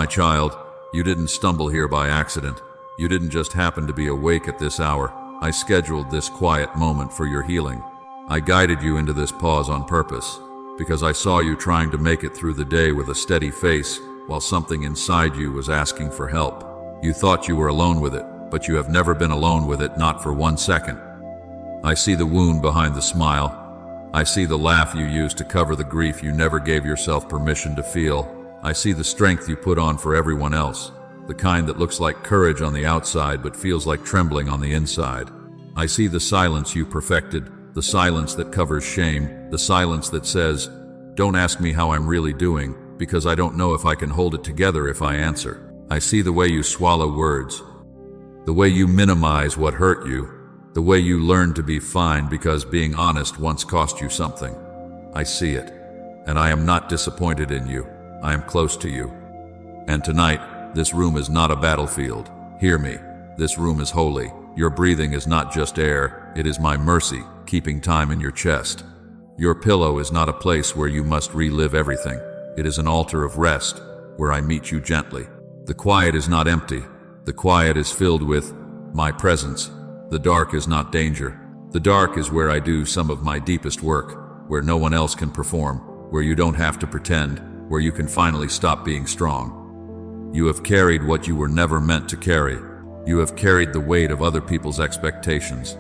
My child, you didn't stumble here by accident. You didn't just happen to be awake at this hour. I scheduled this quiet moment for your healing. I guided you into this pause on purpose, because I saw you trying to make it through the day with a steady face, while something inside you was asking for help. You thought you were alone with it, but you have never been alone with it, not for 1 second. I see the wound behind the smile. I see the laugh you used to cover the grief you never gave yourself permission to feel. I see the strength you put on for everyone else, the kind that looks like courage on the outside but feels like trembling on the inside. I see the silence you perfected, the silence that covers shame, the silence that says, "Don't ask me how I'm really doing, because I don't know if I can hold it together if I answer." I see the way you swallow words, the way you minimize what hurt you, the way you learn to be fine because being honest once cost you something. I see it, and I am not disappointed in you. I am close to you. And tonight, this room is not a battlefield. Hear me. This room is holy. Your breathing is not just air, it is my mercy, keeping time in your chest. Your pillow is not a place where you must relive everything. It is an altar of rest, where I meet you gently. The quiet is not empty. The quiet is filled with my presence. The dark is not danger. The dark is where I do some of my deepest work, where no one else can perform, where you don't have to pretend, where you can finally stop being strong. You have carried what you were never meant to carry. You have carried the weight of other people's expectations,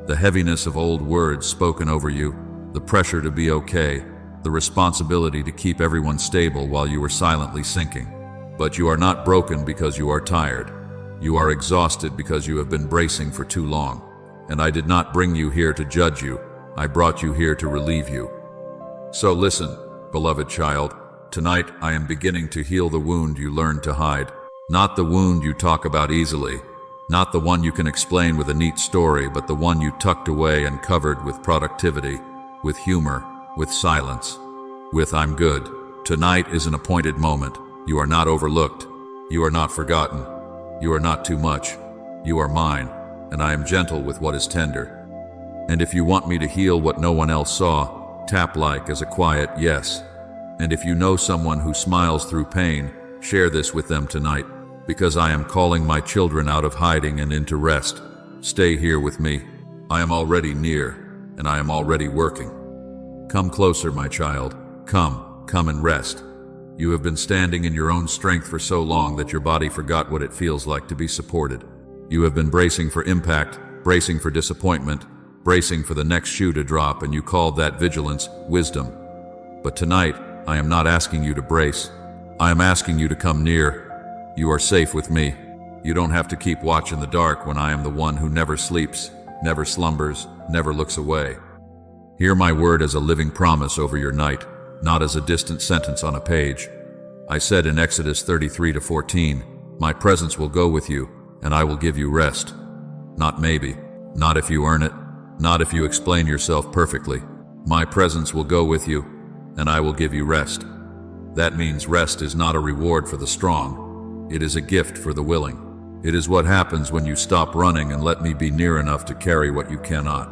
the heaviness of old words spoken over you, the pressure to be okay, the responsibility to keep everyone stable while you were silently sinking. But you are not broken because you are tired. You are exhausted because you have been bracing for too long. And I did not bring you here to judge you. I brought you here to relieve you. So listen, beloved child. Tonight I am beginning to heal the wound you learned to hide. Not the wound you talk about easily. Not the one you can explain with a neat story, but the one you tucked away and covered with productivity, with humor, with silence, with "I'm good." Tonight is an appointed moment. You are not overlooked. You are not forgotten. You are not too much. You are mine, and I am gentle with what is tender. And if you want me to heal what no one else saw, tap like as a quiet yes. And if you know someone who smiles through pain, share this with them tonight, because I am calling my children out of hiding and into rest. Stay here with me. I am already near, and I am already working. Come closer, my child. Come and rest. You have been standing in your own strength for so long that your body forgot what it feels like to be supported. You have been bracing for impact, bracing for disappointment, bracing for the next shoe to drop, and you called that vigilance, wisdom. But tonight, I am not asking you to brace. I am asking you to come near. You are safe with me. You don't have to keep watch in the dark when I am the one who never sleeps, never slumbers, never looks away. Hear my word as a living promise over your night, not as a distant sentence on a page. I said in Exodus 33-14, my presence will go with you, and I will give you rest. Not maybe, not if you earn it, not if you explain yourself perfectly. My presence will go with you, and I will give you rest. That means rest is not a reward for the strong. It is a gift for the willing. It is what happens when you stop running and let me be near enough to carry what you cannot.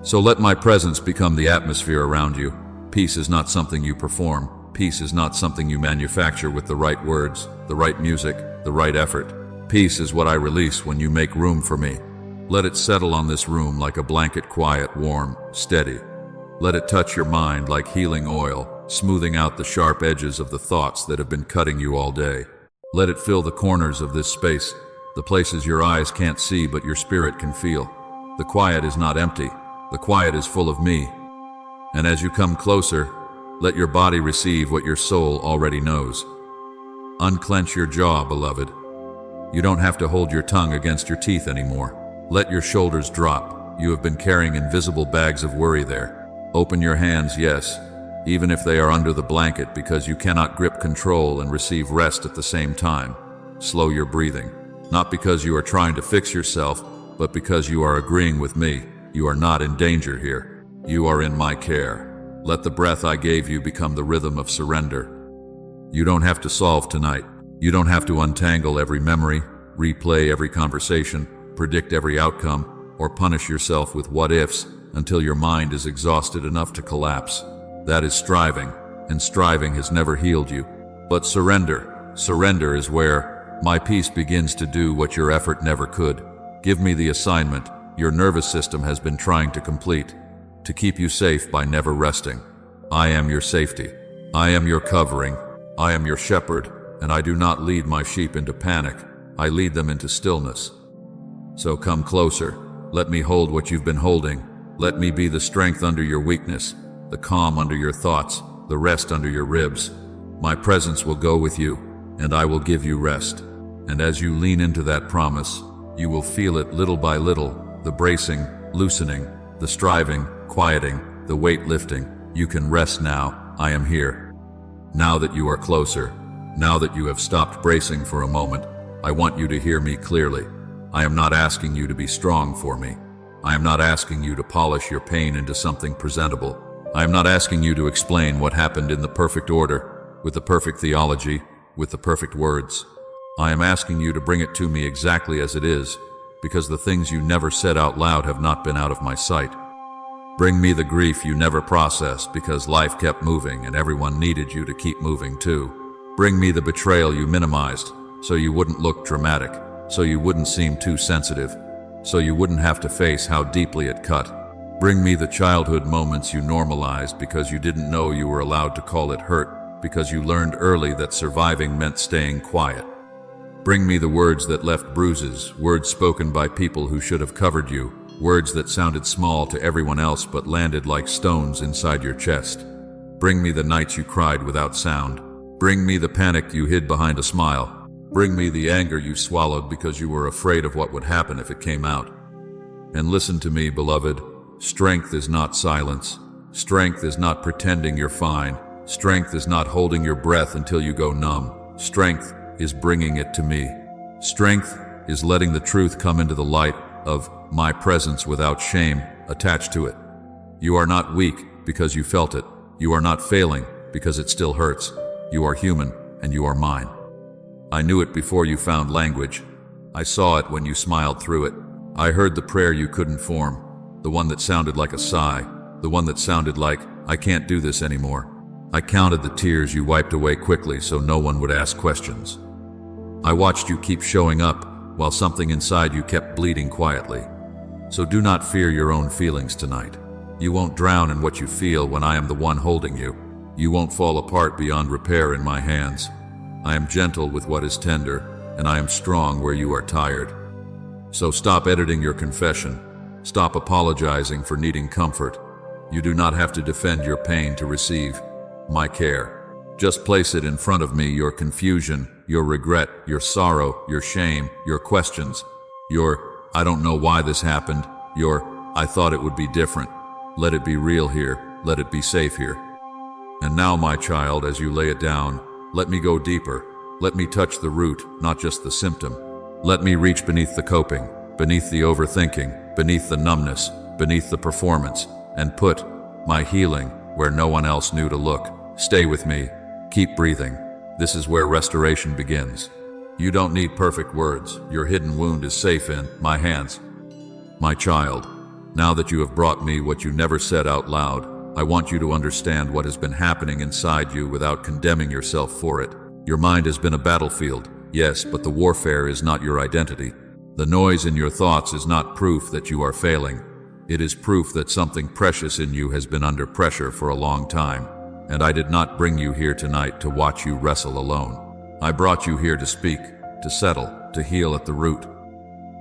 So let my presence become the atmosphere around you. Peace is not something you perform. Peace is not something you manufacture with the right words, the right music, the right effort. Peace is what I release when you make room for me. Let it settle on this room like a blanket, quiet, warm, steady. Let it touch your mind like healing oil, smoothing out the sharp edges of the thoughts that have been cutting you all day. Let it fill the corners of this space, the places your eyes can't see but your spirit can feel. The quiet is not empty. The quiet is full of me. And as you come closer, let your body receive what your soul already knows. Unclench your jaw, beloved. You don't have to hold your tongue against your teeth anymore. Let your shoulders drop. You have been carrying invisible bags of worry there. Open your hands, yes, even if they are under the blanket, because you cannot grip control and receive rest at the same time. Slow your breathing, not because you are trying to fix yourself, but because you are agreeing with me. You are not in danger here. You are in my care. Let the breath I gave you become the rhythm of surrender. You don't have to solve tonight. You don't have to untangle every memory, replay every conversation, predict every outcome, or punish yourself with what-ifs until your mind is exhausted enough to collapse. That is striving, and striving has never healed you. But surrender, Surrender is where my peace begins to do what your effort never could. Give me the assignment your nervous system has been trying to complete, to keep you safe by never resting. I am your safety. I am your covering. I am your shepherd, and I do not lead my sheep into panic. I lead them into stillness. So come closer. Let me hold what you've been holding. Let me be the strength under your weakness, the calm under your thoughts, the rest under your ribs. My presence will go with you, and I will give you rest. And as you lean into that promise, you will feel it little by little, the bracing, loosening, the striving, quieting, the weight lifting. You can rest now. I am here. Now that you are closer, now that you have stopped bracing for a moment, I want you to hear me clearly. I am not asking you to be strong for me. I am not asking you to polish your pain into something presentable. I am not asking you to explain what happened in the perfect order, with the perfect theology, with the perfect words. I am asking you to bring it to me exactly as it is, because the things you never said out loud have not been out of my sight. Bring me the grief you never processed because life kept moving and everyone needed you to keep moving too. Bring me the betrayal you minimized so you wouldn't look dramatic, so you wouldn't seem too sensitive, so you wouldn't have to face how deeply it cut. Bring me the childhood moments you normalized because you didn't know you were allowed to call it hurt, because you learned early that surviving meant staying quiet. Bring me the words that left bruises, words spoken by people who should have covered you, words that sounded small to everyone else but landed like stones inside your chest. Bring me the nights you cried without sound. Bring me the panic you hid behind a smile. Bring me the anger you swallowed because you were afraid of what would happen if it came out. And listen to me, beloved. Strength is not silence. Strength is not pretending you're fine. Strength is not holding your breath until you go numb. Strength is bringing it to me. Strength is letting the truth come into the light of my presence without shame attached to it. You are not weak because you felt it. You are not failing because it still hurts. You are human and you are mine. I knew it before you found language. I saw it when you smiled through it. I heard the prayer you couldn't form, the one that sounded like a sigh, the one that sounded like, I can't do this anymore. I counted the tears you wiped away quickly so no one would ask questions. I watched you keep showing up while something inside you kept bleeding quietly. So do not fear your own feelings tonight. You won't drown in what you feel when I am the one holding you. You won't fall apart beyond repair in my hands. I am gentle with what is tender, and I am strong where you are tired. So stop editing your confession. Stop apologizing for needing comfort. You do not have to defend your pain to receive my care. Just place it in front of me, your confusion, your regret, your sorrow, your shame, your questions, your, I don't know why this happened, your, I thought it would be different. Let it be real here. Let it be safe here. And now, my child, as you lay it down, let me go deeper. Let me touch the root, not just the symptom. Let me reach beneath the coping, beneath the overthinking, beneath the numbness, beneath the performance, and put my healing where no one else knew to look. Stay with me. Keep breathing. This is where restoration begins. You don't need perfect words. Your hidden wound is safe in my hands. My child, now that you have brought me what you never said out loud, I want you to understand what has been happening inside you without condemning yourself for it. Your mind has been a battlefield, yes, but the warfare is not your identity. The noise in your thoughts is not proof that you are failing. It is proof that something precious in you has been under pressure for a long time. And I did not bring you here tonight to watch you wrestle alone. I brought you here to speak, to settle, to heal at the root.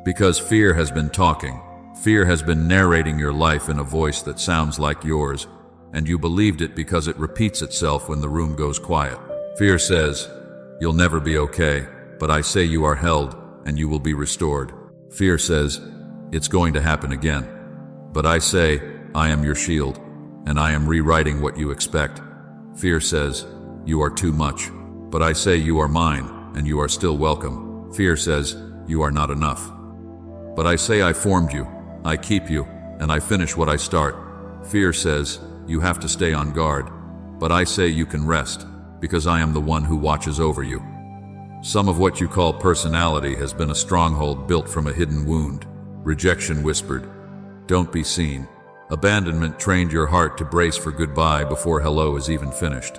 Because fear has been talking. Fear has been narrating your life in a voice that sounds like yours, and you believed it because it repeats itself when the room goes quiet. Fear says, you'll never be okay, but I say you are held and you will be restored. Fear says, it's going to happen again. But I say, I am your shield, and I am rewriting what you expect. Fear says, you are too much, but I say you are mine, and you are still welcome. Fear says, you are not enough. But I say I formed you, I keep you, and I finish what I start. Fear says, you have to stay on guard, but I say you can rest, because I am the one who watches over you. Some of what you call personality has been a stronghold built from a hidden wound. Rejection whispered, don't be seen. Abandonment trained your heart to brace for goodbye before hello is even finished.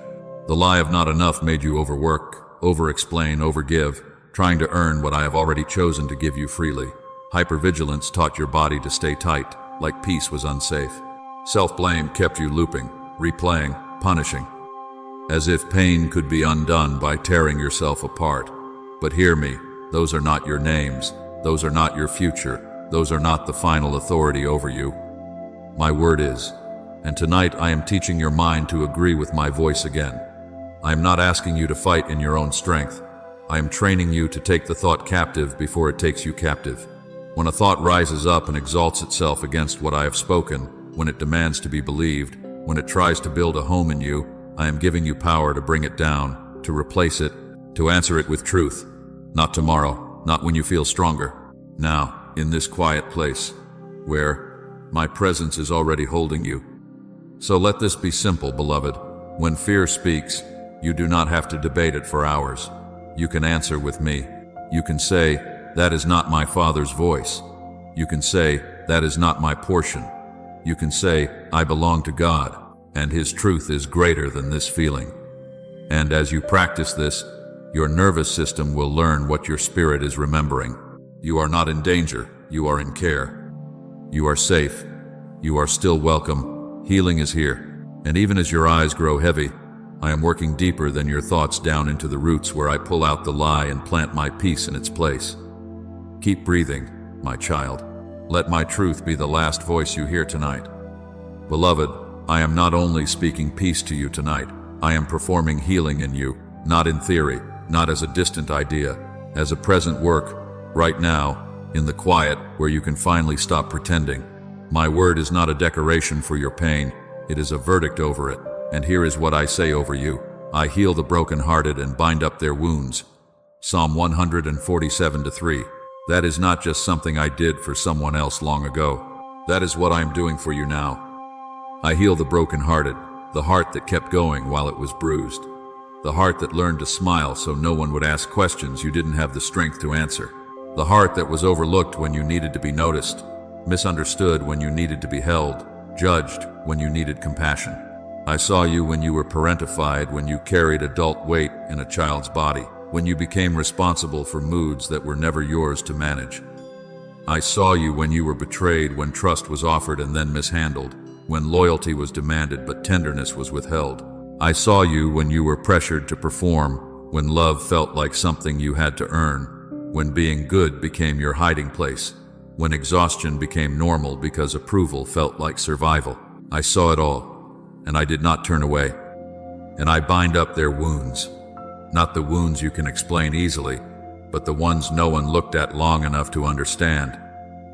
The lie of not enough made you overwork, over-explain, over-give, trying to earn what I have already chosen to give you freely. Hypervigilance taught your body to stay tight, like peace was unsafe. Self-blame kept you looping, replaying, punishing, as if pain could be undone by tearing yourself apart. But hear me, those are not your names, those are not your future, those are not the final authority over you. My word is, and tonight I am teaching your mind to agree with my voice again. I am not asking you to fight in your own strength. I am training you to take the thought captive before it takes you captive. When a thought rises up and exalts itself against what I have spoken, when it demands to be believed, when it tries to build a home in you, I am giving you power to bring it down, to replace it, to answer it with truth. Not tomorrow, not when you feel stronger. Now, in this quiet place, where my presence is already holding you. So let this be simple, beloved. When fear speaks, you do not have to debate it for hours. You can answer with me. You can say, that is not my Father's voice. You can say, that is not my portion. You can say, I belong to God, and His truth is greater than this feeling. And as you practice this, your nervous system will learn what your spirit is remembering. You are not in danger, you are in care. You are safe. You are still welcome. Healing is here. And even as your eyes grow heavy, I am working deeper than your thoughts down into the roots where I pull out the lie and plant my peace in its place. Keep breathing, my child. Let my truth be the last voice you hear tonight. Beloved, I am not only speaking peace to you tonight, I am performing healing in you, not in theory, not as a distant idea, as a present work, right now, in the quiet where you can finally stop pretending. My word is not a decoration for your pain, it is a verdict over it, and here is what I say over you. I heal the brokenhearted and bind up their wounds. Psalm 147:3. That is not just something I did for someone else long ago. That is what I am doing for you now. I heal the brokenhearted, the heart that kept going while it was bruised. The heart that learned to smile so no one would ask questions you didn't have the strength to answer. The heart that was overlooked when you needed to be noticed, misunderstood when you needed to be held, judged when you needed compassion. I saw you when you were parentified, when you carried adult weight in a child's body, when you became responsible for moods that were never yours to manage. I saw you when you were betrayed, when trust was offered and then mishandled, when loyalty was demanded but tenderness was withheld. I saw you when you were pressured to perform, when love felt like something you had to earn, when being good became your hiding place, when exhaustion became normal because approval felt like survival. I saw it all, and I did not turn away. And I bind up their wounds. Not the wounds you can explain easily, but the ones no one looked at long enough to understand.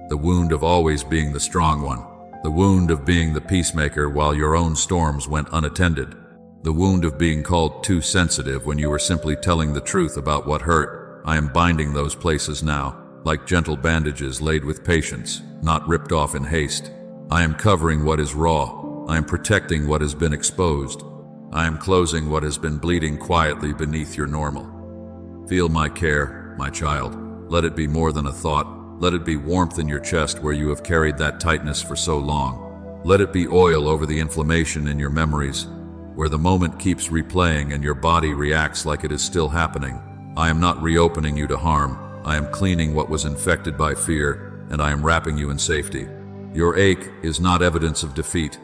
The wound of always being the strong one. The wound of being the peacemaker while your own storms went unattended. The wound of being called too sensitive when you were simply telling the truth about what hurt. I am binding those places now, like gentle bandages laid with patience, not ripped off in haste. I am covering what is raw. I am protecting what has been exposed. I am closing what has been bleeding quietly beneath your normal. Feel my care, my child. Let it be more than a thought. Let it be warmth in your chest where you have carried that tightness for so long. Let it be oil over the inflammation in your memories, where the moment keeps replaying and your body reacts like it is still happening. I am not reopening you to harm. I am cleaning what was infected by fear, and I am wrapping you in safety. Your ache is not evidence of defeat.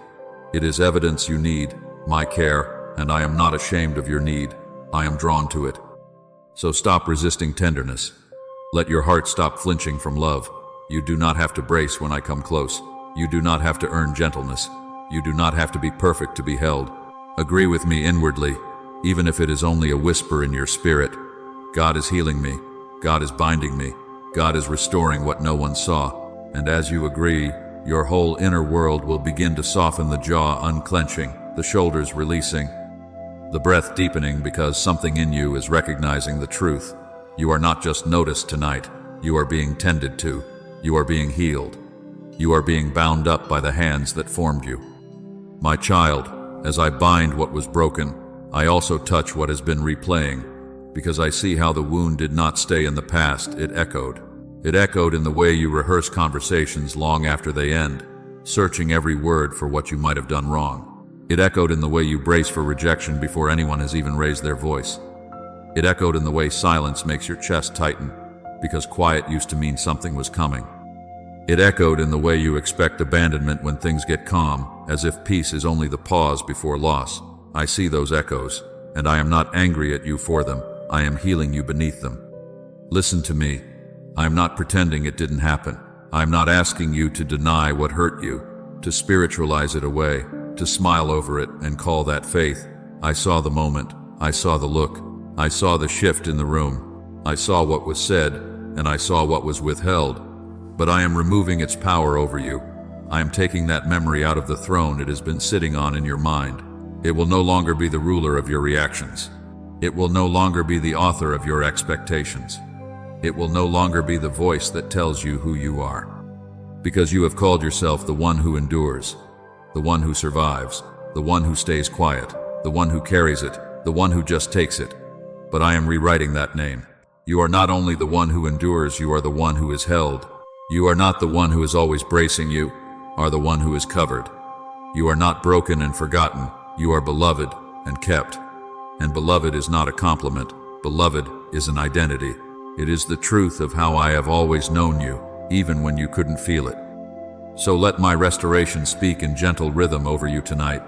It is evidence you need my care, and I am not ashamed of your need. I am drawn to it. So stop resisting tenderness. Let your heart stop flinching from love. You do not have to brace when I come close. You do not have to earn gentleness. You do not have to be perfect to be held. Agree with me inwardly, even if it is only a whisper in your spirit. God is healing me. God is binding me. God is restoring what no one saw. And as you agree, your whole inner world will begin to soften, the jaw unclenching, the shoulders releasing, the breath deepening because something in you is recognizing the truth. You are not just noticed tonight. You are being tended to. You are being healed. You are being bound up by the hands that formed you. My child, as I bind what was broken, I also touch what has been replaying, because I see how the wound did not stay in the past, it echoed. It echoed in the way you rehearse conversations long after they end, searching every word for what you might have done wrong. It echoed in the way you brace for rejection before anyone has even raised their voice. It echoed in the way silence makes your chest tighten, because quiet used to mean something was coming. It echoed in the way you expect abandonment when things get calm, as if peace is only the pause before loss. I see those echoes, and I am not angry at you for them. I am healing you beneath them. Listen to me. I am not pretending it didn't happen. I am not asking you to deny what hurt you, to spiritualize it away, to smile over it and call that faith. I saw the moment. I saw the look. I saw the shift in the room. I saw what was said, and I saw what was withheld. But I am removing its power over you. I am taking that memory out of the throne it has been sitting on in your mind. It will no longer be the ruler of your reactions. It will no longer be the author of your expectations. It will no longer be the voice that tells you who you are. Because you have called yourself the one who endures, the one who survives, the one who stays quiet, the one who carries it, the one who just takes it. But I am rewriting that name. You are not only the one who endures, you are the one who is held. You are not the one who is always bracing, you are the one who is covered. You are not broken and forgotten, you are beloved and kept. And beloved is not a compliment, beloved is an identity. It is the truth of how I have always known you, even when you couldn't feel it. So let my restoration speak in gentle rhythm over you tonight.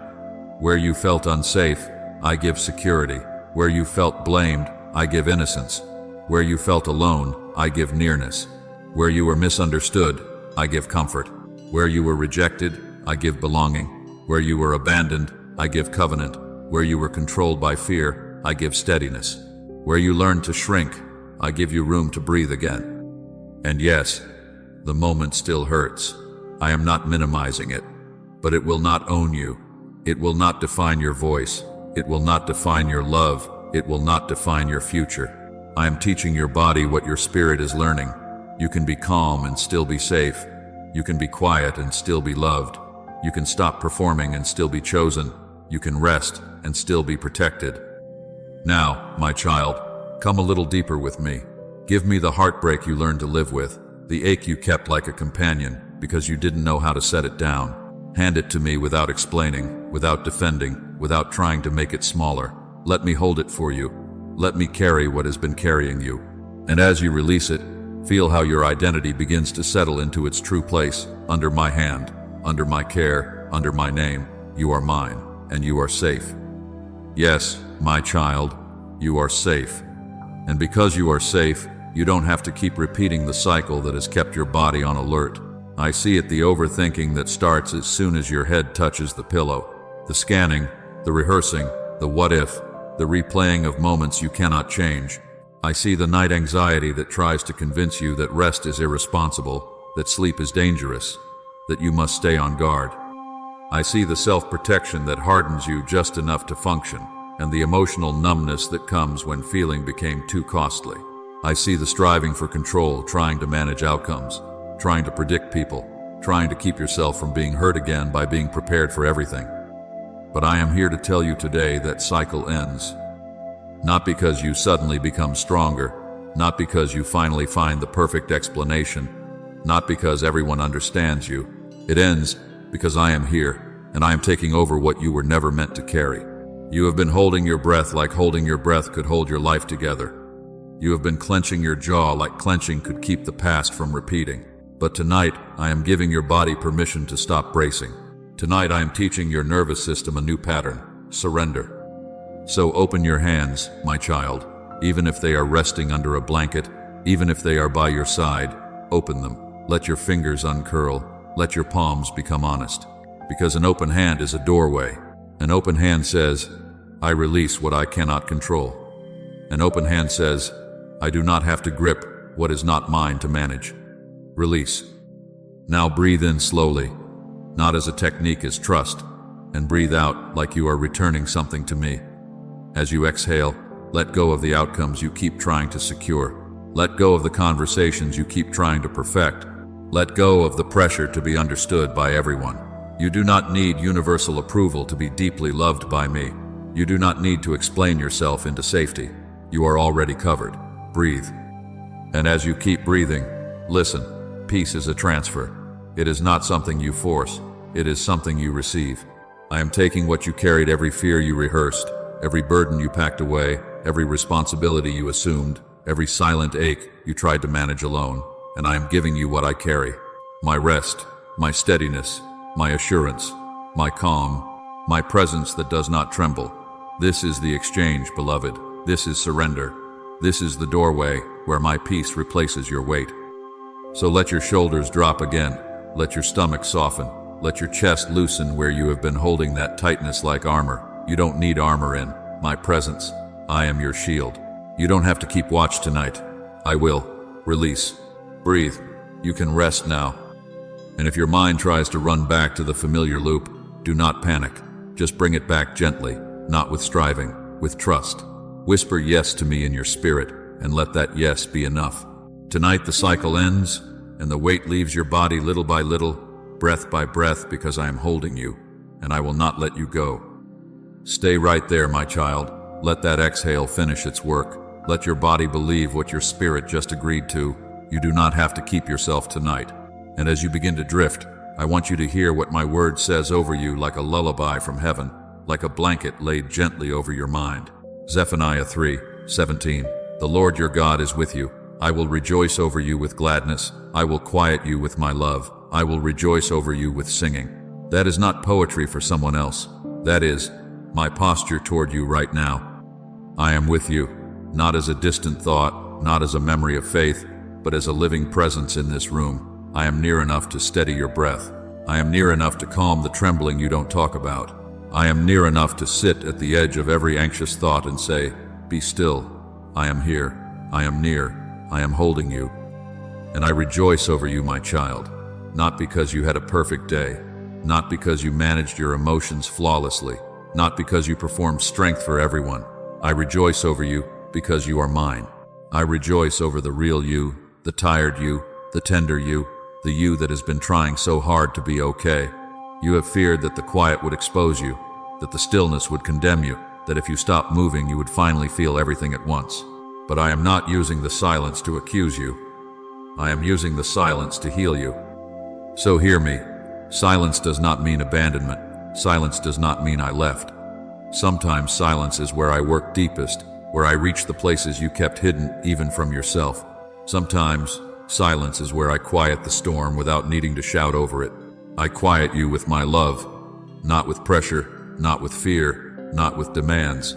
Where you felt unsafe, I give security. Where you felt blamed, I give innocence. Where you felt alone, I give nearness. Where you were misunderstood, I give comfort. Where you were rejected, I give belonging. Where you were abandoned, I give covenant. Where you were controlled by fear, I give steadiness. Where you learned to shrink, I give you room to breathe again. And yes, the moment still hurts. I am not minimizing it, but it will not own you. It will not define your voice. It will not define your love. It will not define your future. I am teaching your body what your spirit is learning. You can be calm and still be safe. You can be quiet and still be loved. You can stop performing and still be chosen. You can rest and still be protected. Now, my child, come a little deeper with me. Give me the heartbreak you learned to live with, the ache you kept like a companion because you didn't know how to set it down. Hand it to me without explaining, without defending, without trying to make it smaller. Let me hold it for you. Let me carry what has been carrying you. And as you release it, feel how your identity begins to settle into its true place, under my hand, under my care, under my name. You are mine, and you are safe. Yes, my child, you are safe. And because you are safe, you don't have to keep repeating the cycle that has kept your body on alert. I see it, the overthinking that starts as soon as your head touches the pillow. The scanning, the rehearsing, the what if, the replaying of moments you cannot change. I see the night anxiety that tries to convince you that rest is irresponsible, that sleep is dangerous, that you must stay on guard. I see the self-protection that hardens you just enough to function, and the emotional numbness that comes when feeling became too costly. I see the striving for control, trying to manage outcomes, trying to predict people, trying to keep yourself from being hurt again by being prepared for everything. But I am here to tell you today that cycle ends. Not because you suddenly become stronger, not because you finally find the perfect explanation, not because everyone understands you. It ends because I am here, and I am taking over what you were never meant to carry. You have been holding your breath like holding your breath could hold your life together. You have been clenching your jaw like clenching could keep the past from repeating. But tonight, I am giving your body permission to stop bracing. Tonight, I am teaching your nervous system a new pattern: surrender. So open your hands, my child, even if they are resting under a blanket, even if they are by your side. Open them. Let your fingers uncurl. Let your palms become honest. Because an open hand is a doorway. An open hand says, I release what I cannot control. An open hand says, I do not have to grip what is not mine to manage. Release. Now breathe in slowly, not as a technique, as trust, and breathe out like you are returning something to me. As you exhale, let go of the outcomes you keep trying to secure. Let go of the conversations you keep trying to perfect. Let go of the pressure to be understood by everyone. You do not need universal approval to be deeply loved by me. You do not need to explain yourself into safety. You are already covered. Breathe. And as you keep breathing, listen. Peace is a transfer. It is not something you force. It is something you receive. I am taking what you carried, every fear you rehearsed, every burden you packed away, every responsibility you assumed, every silent ache you tried to manage alone, and I am giving you what I carry. My rest, my steadiness, my assurance, my calm, my presence that does not tremble. This is the exchange, beloved. This is surrender. This is the doorway where my peace replaces your weight. So let your shoulders drop again. Let your stomach soften. Let your chest loosen where you have been holding that tightness like armor. You don't need armor in my presence. I am your shield. You don't have to keep watch tonight. I will. Release. Breathe. You can rest now. And if your mind tries to run back to the familiar loop, do not panic. Just bring it back gently, not with striving, with trust. Whisper yes to me in your spirit, and let that yes be enough. Tonight the cycle ends, and the weight leaves your body little by little, breath by breath, because I am holding you, and I will not let you go. Stay right there, my child. Let that exhale finish its work. Let your body believe what your spirit just agreed to. You do not have to keep yourself tonight. And as you begin to drift, I want you to hear what my word says over you like a lullaby from heaven, like a blanket laid gently over your mind. Zephaniah 3:17. The Lord your God is with you. I will rejoice over you with gladness. I will quiet you with my love. I will rejoice over you with singing. That is not poetry for someone else. That is my posture toward you right now. I am with you, not as a distant thought, not as a memory of faith, but as a living presence in this room. I am near enough to steady your breath. I am near enough to calm the trembling you don't talk about. I am near enough to sit at the edge of every anxious thought and say, be still. I am here. I am near. I am holding you. And I rejoice over you, my child. Not because you had a perfect day. Not because you managed your emotions flawlessly. Not because you performed strength for everyone. I rejoice over you because you are mine. I rejoice over the real you, the tired you, the tender you, the you that has been trying so hard to be okay. You have feared that the quiet would expose you, that the stillness would condemn you, that if you stopped moving you would finally feel everything at once. But I am not using the silence to accuse you. I am using the silence to heal you. So hear me. Silence does not mean abandonment. Silence does not mean I left. Sometimes silence is where I work deepest, where I reach the places you kept hidden even from yourself. Sometimes silence is where I quiet the storm without needing to shout over it. I quiet you with my love, not with pressure, not with fear, not with demands,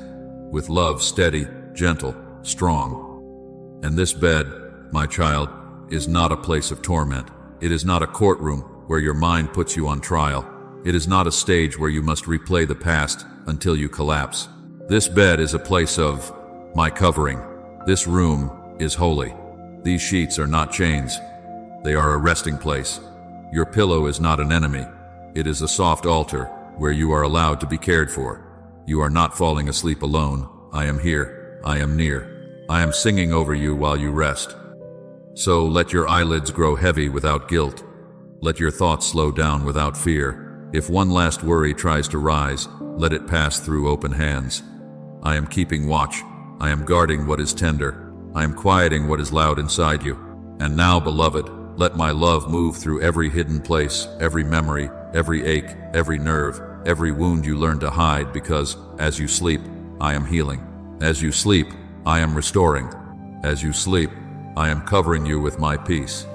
with love steady, gentle, strong. And this bed, my child, is not a place of torment. It is not a courtroom where your mind puts you on trial. It is not a stage where you must replay the past until you collapse. This bed is a place of my covering. This room is holy. These sheets are not chains. They are a resting place. Your pillow is not an enemy. It is a soft altar where you are allowed to be cared for. You are not falling asleep alone. I am here. I am near. I am singing over you while you rest. So let your eyelids grow heavy without guilt. Let your thoughts slow down without fear. If one last worry tries to rise, let it pass through open hands. I am keeping watch. I am guarding what is tender. I am quieting what is loud inside you. And now, beloved, let my love move through every hidden place, every memory, every ache, every nerve, every wound you learn to hide, because as you sleep, I am healing. As you sleep, I am restoring. As you sleep, I am covering you with my peace.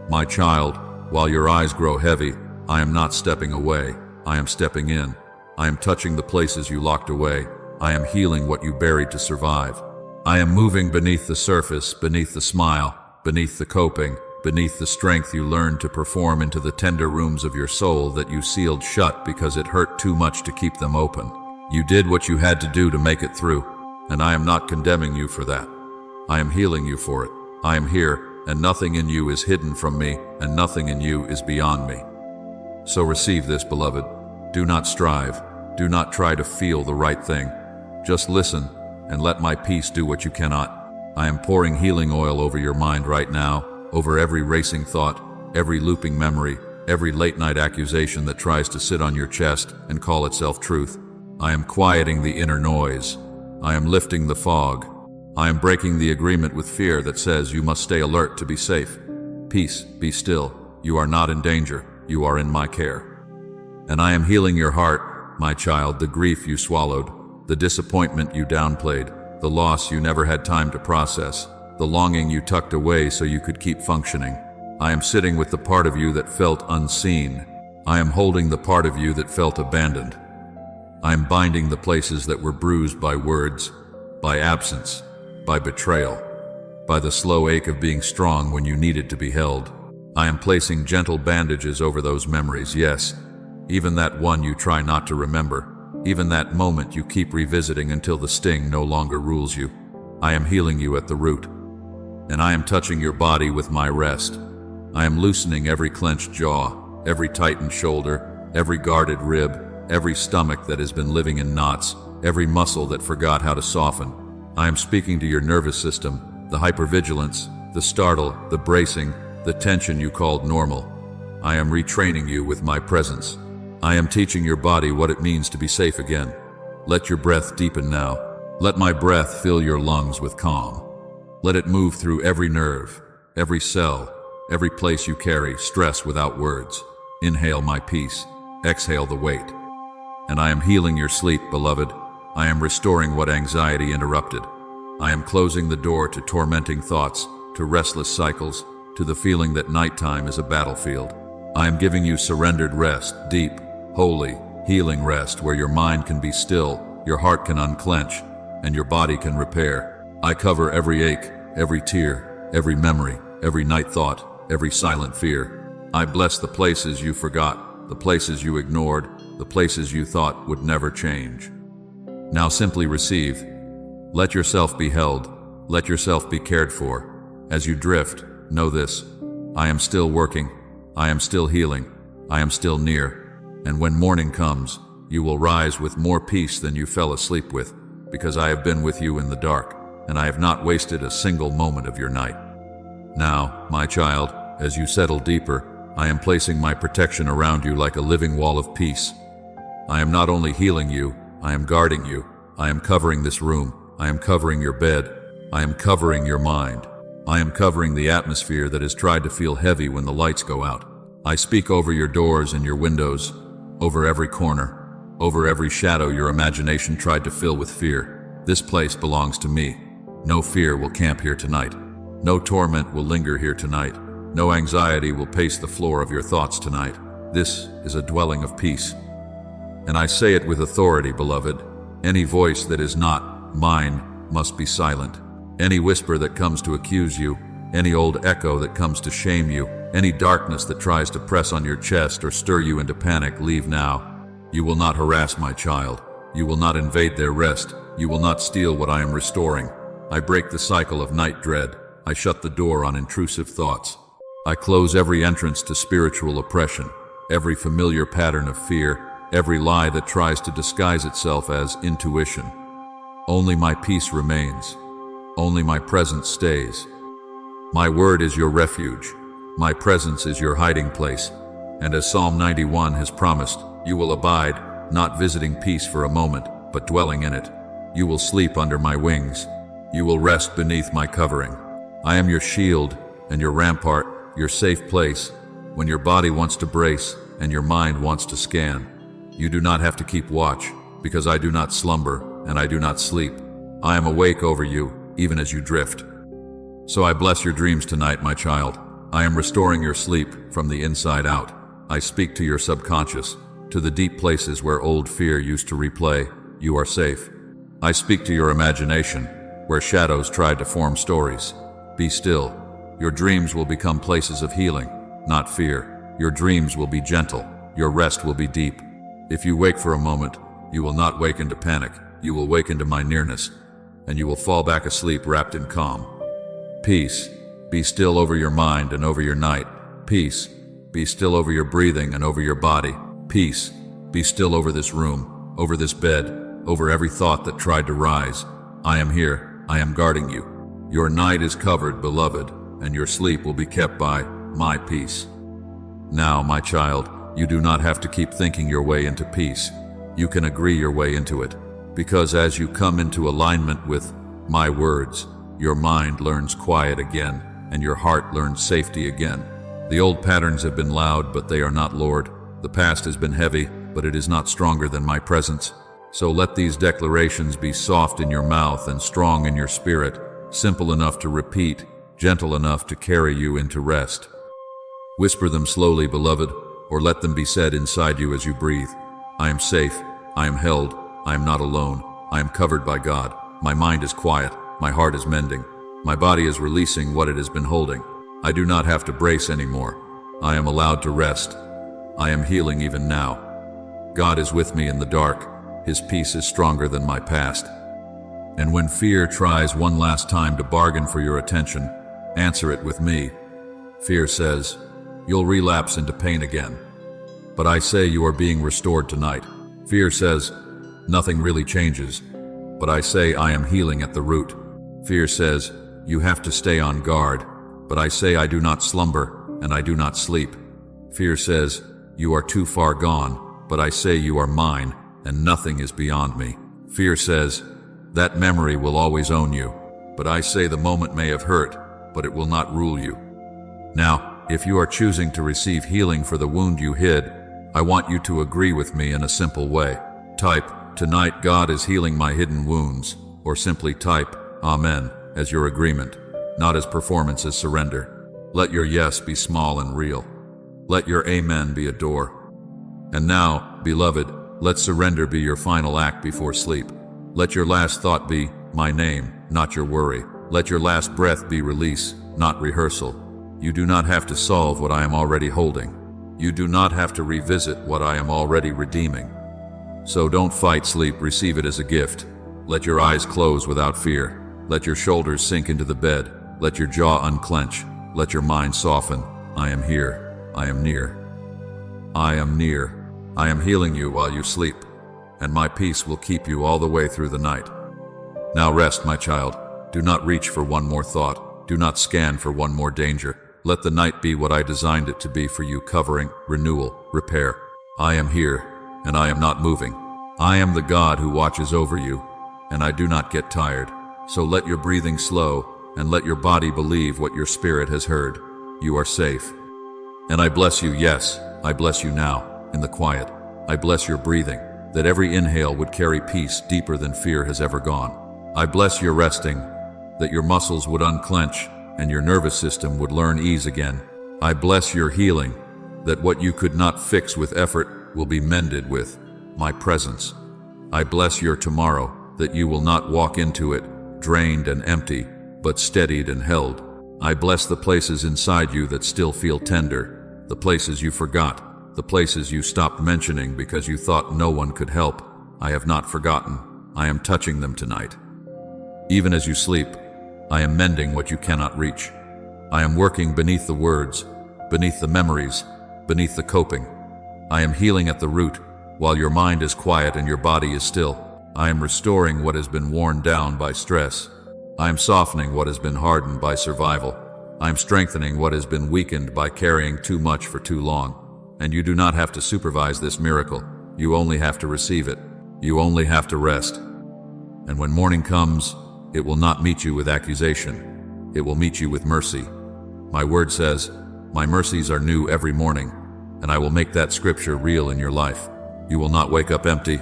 My child, while your eyes grow heavy, I am not stepping away. I am stepping in. I am touching the places you locked away. I am healing what you buried to survive. I am moving beneath the surface, beneath the smile, beneath the coping, beneath the strength you learned to perform, into the tender rooms of your soul that you sealed shut because it hurt too much to keep them open. You did what you had to do to make it through, and I am not condemning you for that. I am healing you for it. I am here, and nothing in you is hidden from me, and nothing in you is beyond me. So receive this, beloved. Do not strive. Do not try to feel the right thing. Just listen, and let my peace do what you cannot. I am pouring healing oil over your mind right now, over every racing thought, every looping memory, every late-night accusation that tries to sit on your chest and call itself truth. I am quieting the inner noise. I am lifting the fog. I am breaking the agreement with fear that says you must stay alert to be safe. Peace, be still. You are not in danger. You are in my care. And I am healing your heart, my child, the grief you swallowed, the disappointment you downplayed, the loss you never had time to process, the longing you tucked away so you could keep functioning. I am sitting with the part of you that felt unseen. I am holding the part of you that felt abandoned. I am binding the places that were bruised by words, by absence, by betrayal, by the slow ache of being strong when you needed to be held. I am placing gentle bandages over those memories, yes, even that one you try not to remember, even that moment you keep revisiting until the sting no longer rules you. I am healing you at the root, and I am touching your body with my rest. I am loosening every clenched jaw, every tightened shoulder, every guarded rib, every stomach that has been living in knots, every muscle that forgot how to soften. I am speaking to your nervous system, the hypervigilance, the startle, the bracing, the tension you called normal. I am retraining you with my presence. I am teaching your body what it means to be safe again. Let your breath deepen now. Let my breath fill your lungs with calm. Let it move through every nerve, every cell, every place you carry stress without words. Inhale my peace, exhale the weight. And I am healing your sleep, beloved. I am restoring what anxiety interrupted. I am closing the door to tormenting thoughts, to restless cycles, to the feeling that nighttime is a battlefield. I am giving you surrendered rest, deep, holy, healing rest where your mind can be still, your heart can unclench, and your body can repair. I cover every ache, every tear, every memory, every night thought, every silent fear. I bless the places you forgot, the places you ignored, the places you thought would never change. Now simply receive. Let yourself be held. Let yourself be cared for. As you drift, know this: I am still working. I am still healing. I am still near. And when morning comes, you will rise with more peace than you fell asleep with, because I have been with you in the dark, and I have not wasted a single moment of your night. Now, my child, as you settle deeper, I am placing my protection around you like a living wall of peace. I am not only healing you, I am guarding you. I am covering this room. I am covering your bed. I am covering your mind. I am covering the atmosphere that has tried to feel heavy when the lights go out. I speak over your doors and your windows, over every corner, over every shadow your imagination tried to fill with fear. This place belongs to me. No fear will camp here tonight. No torment will linger here tonight. No anxiety will pace the floor of your thoughts tonight. This is a dwelling of peace. And I say it with authority, beloved. Any voice that is not mine must be silent. Any whisper that comes to accuse you, any old echo that comes to shame you, any darkness that tries to press on your chest or stir you into panic, leave now. You will not harass my child. You will not invade their rest. You will not steal what I am restoring. I break the cycle of night dread. I shut the door on intrusive thoughts. I close every entrance to spiritual oppression, every familiar pattern of fear, every lie that tries to disguise itself as intuition. Only my peace remains. Only my presence stays. My word is your refuge. My presence is your hiding place. And as Psalm 91 has promised, you will abide, not visiting peace for a moment, but dwelling in it. You will sleep under my wings. You will rest beneath my covering. I am your shield and your rampart, your safe place. When your body wants to brace and your mind wants to scan, you do not have to keep watch, because I do not slumber and I do not sleep. I am awake over you, even as you drift. So I bless your dreams tonight, my child. I am restoring your sleep from the inside out. I speak to your subconscious, to the deep places where old fear used to replay. You are safe. I speak to your imagination, where shadows tried to form stories. Be still. Your dreams will become places of healing, not fear. Your dreams will be gentle. Your rest will be deep. If you wake for a moment, you will not wake into panic. You will wake into my nearness, and you will fall back asleep wrapped in calm. Peace. Be still over your mind and over your night. Peace. Be still over your breathing and over your body. Peace. Be still over this room, over this bed, over every thought that tried to rise. I am here. I am guarding you. Your night is covered, beloved, and your sleep will be kept by my peace. Now, my child, you do not have to keep thinking your way into peace. You can agree your way into it, because as you come into alignment with my words, your mind learns quiet again, and your heart learns safety again. The old patterns have been loud, but they are not Lord. The past has been heavy, but it is not stronger than my presence. So let these declarations be soft in your mouth and strong in your spirit, simple enough to repeat, gentle enough to carry you into rest. Whisper them slowly, beloved, or let them be said inside you as you breathe. I am safe, I am held, I am not alone, I am covered by God. My mind is quiet, my heart is mending, my body is releasing what it has been holding. I do not have to brace anymore. I am allowed to rest. I am healing even now. God is with me in the dark. His peace is stronger than my past. And when fear tries one last time to bargain for your attention, answer it with me. Fear says, you'll relapse into pain again. But I say you are being restored tonight. Fear says, nothing really changes. But I say I am healing at the root. Fear says, you have to stay on guard. But I say I do not slumber, and I do not sleep. Fear says, you are too far gone. But I say you are mine, and nothing is beyond me. Fear says, that memory will always own you. But I say the moment may have hurt, but it will not rule you. Now, if you are choosing to receive healing for the wound you hid, I want you to agree with me in a simple way. Type, tonight God is healing my hidden wounds, or simply type, Amen, as your agreement, not as performance, as surrender. Let your yes be small and real. Let your amen be a door. And now, beloved, let surrender be your final act before sleep. Let your last thought be, my name, not your worry. Let your last breath be release, not rehearsal. You do not have to solve what I am already holding. You do not have to revisit what I am already redeeming. So don't fight sleep, receive it as a gift. Let your eyes close without fear. Let your shoulders sink into the bed. Let your jaw unclench. Let your mind soften. I am here. I am near. I am near. I am healing you while you sleep, and my peace will keep you all the way through the night. Now rest, my child. Do not reach for one more thought. Do not scan for one more danger. Let the night be what I designed it to be for you: covering, renewal, repair. I am here, and I am not moving. I am the God who watches over you, and I do not get tired. So let your breathing slow, and let your body believe what your spirit has heard. You are safe. And I bless you, yes, I bless you now, in the quiet. I bless your breathing, that every inhale would carry peace deeper than fear has ever gone. I bless your resting, that your muscles would unclench, and your nervous system would learn ease again. I bless your healing, that what you could not fix with effort will be mended with my presence. I bless your tomorrow, that you will not walk into it drained and empty, but steadied and held. I bless the places inside you that still feel tender, the places you forgot, the places you stopped mentioning because you thought no one could help. I have not forgotten. I am touching them tonight. Even as you sleep, I am mending what you cannot reach. I am working beneath the words, beneath the memories, beneath the coping. I am healing at the root, while your mind is quiet and your body is still. I am restoring what has been worn down by stress. I am softening what has been hardened by survival. I am strengthening what has been weakened by carrying too much for too long. And you do not have to supervise this miracle. You only have to receive it. You only have to rest. And when morning comes, it will not meet you with accusation. It will meet you with mercy. My word says, my mercies are new every morning, and I will make that scripture real in your life. You will not wake up empty.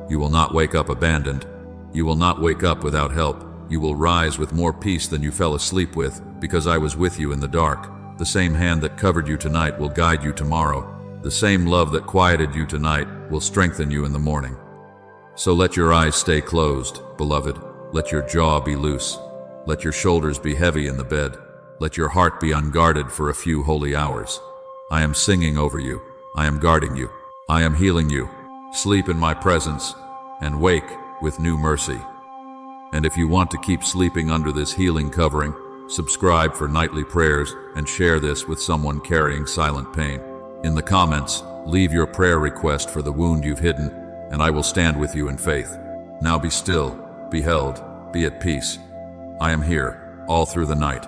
You will not wake up abandoned. You will not wake up without help. You will rise with more peace than you fell asleep with, because I was with you in the dark. The same hand that covered you tonight will guide you tomorrow. The same love that quieted you tonight will strengthen you in the morning. So let your eyes stay closed, beloved. Let your jaw be loose. Let your shoulders be heavy in the bed. Let your heart be unguarded for a few holy hours. I am singing over you. I am guarding you. I am healing you. Sleep in my presence, and wake with new mercy. And if you want to keep sleeping under this healing covering, subscribe for nightly prayers and share this with someone carrying silent pain. In the comments, leave your prayer request for the wound you've hidden, and I will stand with you in faith. Now be still, be held, be at peace. I am here, all through the night.